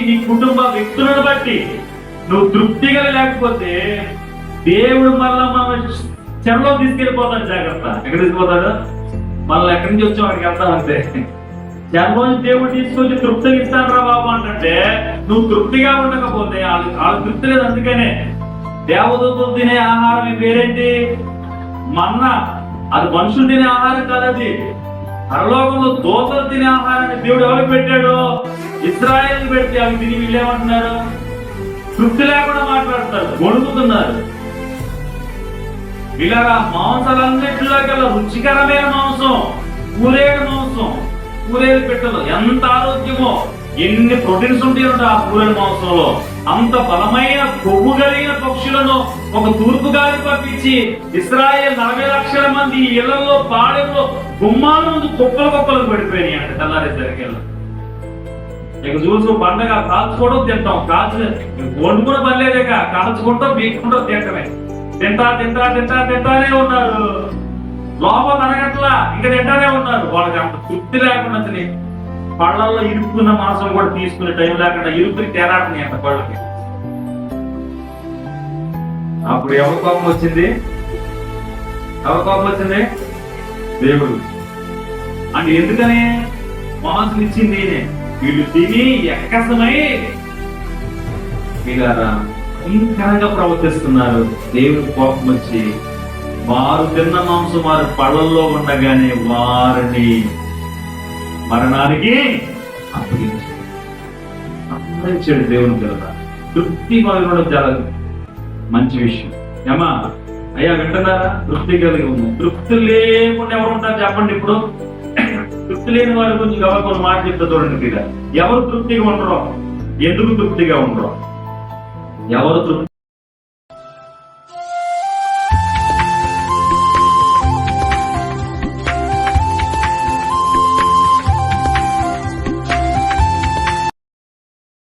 నీ కుటుంబ వ్యక్తులను బట్టి నువ్వు తృప్తిగా లేకపోతే దేవుడు మళ్ళా మన చెరలో తీసుకెళ్ళిపోతాడు. జాగ్రత్త. ఎక్కడ తీసుకుపోతాడు? మళ్ళీ ఎక్కడి నుంచి వచ్చాం వాడికి వెళ్తాం అంతే. చెరలోంచి దేవుడు తీసుకొచ్చి తృప్తిగా ఇస్తాను రా బాబు అంటే నువ్వు తృప్తిగా ఉండకపోతే వాళ్ళు తృప్తి లేదు. అందుకనే దేవదూతలు తినే ఆహారం పేరేంటి? మన్నా. అది మనుషులు తినే ఆహారం కాదు. అది పరలోకంలో దూతలు తినే ఆహారాన్ని దేవుడు ఎవరికి పెట్టాడు? ఇశ్రాయేలుకి పెడితే అవి తిని వీళ్ళేమంటున్నారు? తృప్తి లేకుండా మాట్లాడతారు, గొడుగుతున్నారు. వీళ్ళరా మాంసాలన్నిటిలోకెల్లా రుచికరమైన మాంసం పూరేడు మాంసం. పూరేడు పెట్టలు ఎంత ఆరోగ్యమో, ఎన్ని ప్రోటీన్స్ ఉంటాయంట ఆ పూరేడు మాంసంలో. అంత బలమైన కొవ్వు కలిగిన పక్షులను ఒక తూర్పు గాలి పంపించి ఇశ్రాయేల్ 40 లక్షల మంది ఇళ్లలో పాడెంలో గుమ్మాల ముందు కుప్పలు పడిపోయినాయి అంటే తెల్లారేసరికి. ఇక చూసు పండగ కాల్చుకోవడం తింటాం. వండుకున్న పని లేదేక కాల్చుకుంటాం, బీక్కుంటాం, తింటమే. తింటానే ఉన్నారు. లోపల తరగట్లా ఇంకా తింటానే ఉన్నారు. వాళ్ళకి అంత తృప్తి లేకుండా పళ్ళల్లో ఇరుక్కున్న మాంసం కూడా తీసుకునే టైం లేకుండా ఇరుక్కుని తేరాడుతున్నాయి అంట పళ్ళకి. అప్పుడు ఎవరి కోపం వచ్చింది? దేవుడు. అంటే ఎందుకని? మాంసం ఇచ్చింది వీళ్ళు తిని ఎక్కసమై వీళ్ళారా భయంకరంగా ప్రవర్తిస్తున్నారు. దేవుడి కోపం వచ్చి వారు తిన్న మాంసం వారి పళ్ళల్లో ఉండగానే వారిని మరణానికి అప్పగించాడు దేవుని పిల్లల. తృప్తి కలగడం చాలా మంచి విషయం. ఏమా అయ్యా వింటున్నారా? తృప్తి కలిగి ఉంది. తృప్తి లేకుండా ఎవరు ఉంటారు చెప్పండి? ఇప్పుడు తృప్తి లేని వారి గురించి కొన్ని మాట చెప్తా చూడండి. తీరా ఎవరు తృప్తిగా ఉండరో, ఎందుకు తృప్తిగా ఉండరో, ఎవరు తృప్తి